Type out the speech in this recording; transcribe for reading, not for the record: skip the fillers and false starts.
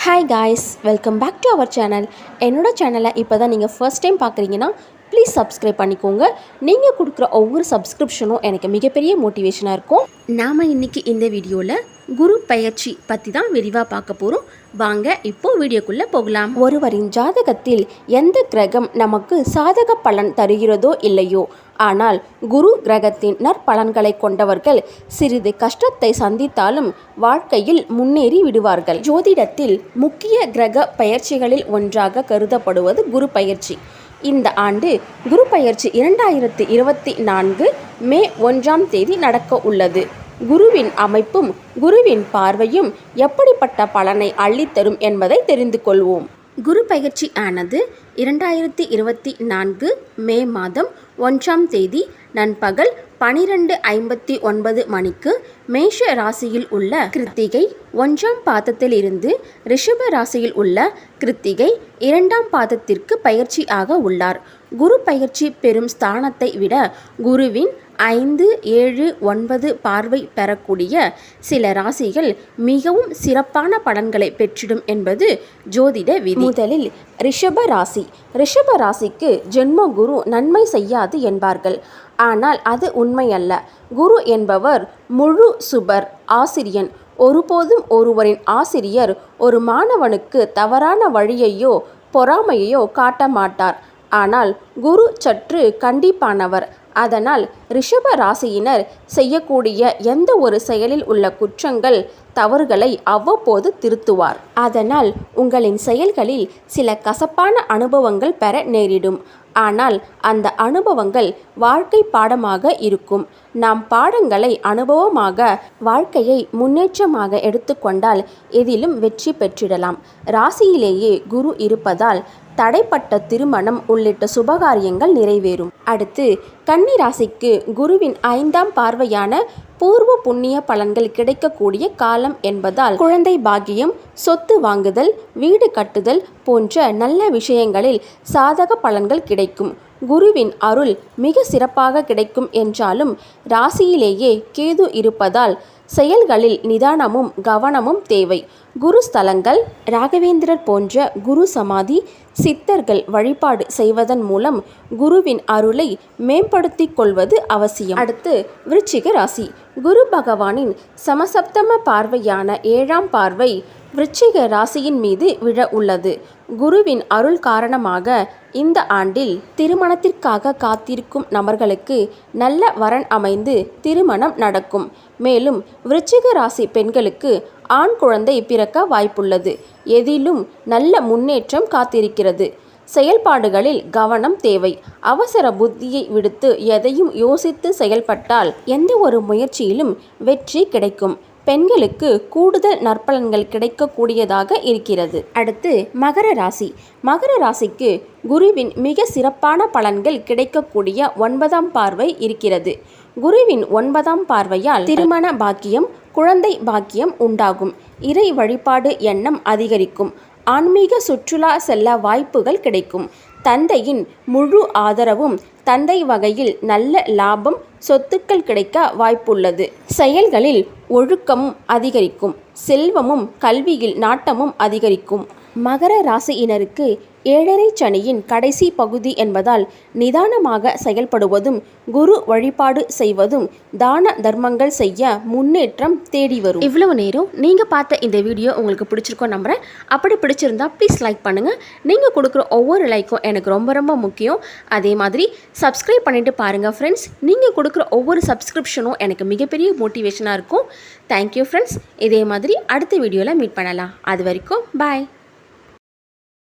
Hi guys, welcome back to our channel. என்னோடய சேனலை இப்போ தான் நீங்கள் ஃபர்ஸ்ட் டைம் பார்க்குறீங்கன்னா ப்ளீஸ் சப்ஸ்கிரைப் பண்ணிக்கோங்க. நீங்கள் கொடுக்குற ஒவ்வொரு சப்ஸ்கிரிப்ஷனும் எனக்கு மிகப்பெரிய மோட்டிவேஷனாக இருக்கும். நாம் இன்றைக்கி இந்த வீடியோவில் குரு பெயர்ச்சி பற்றி தான் விரிவாக பார்க்க போகிறோம். வாங்க இப்போது வீடியோக்குள்ளே போகலாம். ஒருவரின் ஜாதகத்தில் எந்த கிரகம் நமக்கு சாதக பலன் தருகிறதோ இல்லையோ, ஆனால் குரு கிரகத்தின் நற்பலன்களை கொண்டவர்கள் சிறிது கஷ்டத்தை சந்தித்தாலும் வாழ்க்கையில் முன்னேறி விடுவார்கள். ஜோதிடத்தில் முக்கிய கிரக பயிற்சிகளில் ஒன்றாக கருதப்படுவது குரு பயிற்சி. இந்த ஆண்டு குரு பயிற்சி 2024 மே 1 நடக்க உள்ளது. குருவின் அமைப்பும் குருவின் பார்வையும் எப்படிப்பட்ட பலனை அள்ளித்தரும் என்பதை தெரிந்து கொள்வோம். குரு பயிற்சி ஆனது 2024 மே 1 நண்பகல் 12:59 மணிக்கு மேஷ ராசியில் உள்ள கிருத்திகை 1ஆம் பாதத்திலிருந்து ரிஷப ராசியில் உள்ள கிருத்திகை 2ஆம் பாதத்திற்கு பயிற்சி ஆக உள்ளார். குரு பயிற்சி பெறும் ஸ்தானத்தை விட குருவின் 5, 7, 9 பார்வை பெறக்கூடிய சில ராசிகள் மிகவும் சிறப்பான பலன்களை பெற்றிடும் என்பது ஜோதிட விதி. முதலில் ரிஷப ராசி. ரிஷப ராசிக்கு ஜென்ம குரு நன்மை செய்யாது என்பார்கள். ஆனால் அது உண்மையல்ல. குரு என்பவர் முழு சுபர், ஆசிரியன். ஒருபோதும் ஒருவரின் ஆசிரியர் ஒரு மாணவனுக்கு தவறான வழியையோ பொறாமையையோ காட்ட மாட்டார். ஆனால் குரு சற்று கண்டிப்பானவர். அதனால் ரிஷப ராசியினர் செய்யக்கூடிய எந்த ஒரு செயலில் உள்ள குற்றங்கள், தவறுகளை அவ்வப்போது திருத்துவார். அதனால் உங்களின் செயல்களில் சில கசப்பான அனுபவங்கள் பெற நேரிடும். ஆனால் அந்த அனுபவங்கள் வாழ்க்கை பாடமாக இருக்கும். நாம் பாடங்களை அனுபவமாக, வாழ்க்கையை முன்னேற்றமாக எடுத்துக்கொண்டால் எதிலும் வெற்றி பெற்றிடலாம். ராசியிலேயே குரு இருப்பதால் தடைப்பட்ட திருமணம் உள்ளிட்ட சுபகாரியங்கள் நிறைவேறும். அடுத்து கன்னி ராசிக்கு குருவின் 5ஆம் பார்வையான பூர்வ புண்ணிய பலன்கள் கிடைக்கக்கூடிய காலம் என்பதால் குழந்தை பாக்கியம், சொத்து வாங்குதல், வீடு கட்டுதல் போன்ற நல்ல விஷயங்களில் சாதக பலன்கள் கிடைக்கும். குருவின் அருள் மிக சிறப்பாக கிடைக்கும் என்றாலும் ராசியிலேயே கேது இருப்பதால் செயல்களில் நிதானமும் கவனமும் தேவை. குரு ஸ்தலங்கள், ராகவேந்திரர் போன்ற குரு சமாதி, சித்தர்கள் வழிபாடு செய்வதன் மூலம் குருவின் அருளை மேம்படுத்திக் கொள்வது அவசியம். அடுத்து விருச்சிக ராசி. குரு பகவானின் சமசப்தம பார்வையான 7ஆம் பார்வை விருச்சிக ராசியின் மீது விழ உள்ளது. குருவின் அருள் காரணமாக இந்த ஆண்டில் திருமணத்திற்காக காத்திருக்கும் நபர்களுக்கு நல்ல வரன் அமைந்து திருமணம் நடக்கும். மேலும் விருச்சிக ராசி பெண்களுக்கு ஆண் குழந்தை பிறக்க வாய்ப்புள்ளது. எதிலும் நல்ல முன்னேற்றம் காத்திருக்கிறது. செயல்பாடுகளில் கவனம் தேவை. அவசர புத்தியை விடுத்து எதையும் யோசித்து செயல்பட்டால் எந்த ஒரு முயற்சியிலும் வெற்றி கிடைக்கும். பெண்களுக்கு கூடுதல் நற்பலன்கள் கிடைக்கக்கூடியதாக இருக்கிறது. அடுத்து மகர ராசி. மகர ராசிக்கு குருவின் மிக சிறப்பான பலன்கள் கிடைக்கக்கூடிய 9ஆம் பார்வை இருக்கிறது. குருவின் 9ஆம் பார்வையால் திருமண பாக்கியம், குழந்தை பாக்கியம் உண்டாகும். இறை வழிபாடு எண்ணம் அதிகரிக்கும். ஆன்மீக சுற்றுலா செல்ல வாய்ப்புகள் கிடைக்கும். தந்தையின் முழு ஆதரவும், தந்தை வகையில் நல்ல லாபம், சொத்துக்கள் கிடைக்க வாய்ப்புள்ளது. செயல்களில் ஒழுக்கமும் அதிகரிக்கும். செல்வமும் கல்வியில் நாட்டமும் அதிகரிக்கும். மகர ராசியினருக்கு 7.5 சனியின் கடைசி பகுதி என்பதால் நிதானமாக செயல்படுவதும், குரு வழிபாடு செய்வதும், தான தர்மங்கள் செய்ய முன்னேற்றம் தேடி வரும். இவ்வளவு நேரம் நீங்கள் பார்த்த இந்த வீடியோ உங்களுக்கு பிடிச்சிருக்கோம் நம்புகிறேன். அப்படி பிடிச்சிருந்தா ப்ளீஸ் லைக் பண்ணுங்கள். நீங்கள் கொடுக்குற ஒவ்வொரு லைக்கும் எனக்கு ரொம்ப ரொம்ப முக்கியம். அதே மாதிரி சப்ஸ்கிரைப் பண்ணிவிட்டு பாருங்கள் ஃப்ரெண்ட்ஸ். நீங்கள் கொடுக்குற ஒவ்வொரு சப்ஸ்கிரிப்ஷனும் எனக்கு மிகப்பெரிய மோட்டிவேஷனாக இருக்கும். Thank you friends. இதே மாதிரி அடுத்த வீடியோவில் மீட் பண்ணலாம். அது வரைக்கும் பாய்.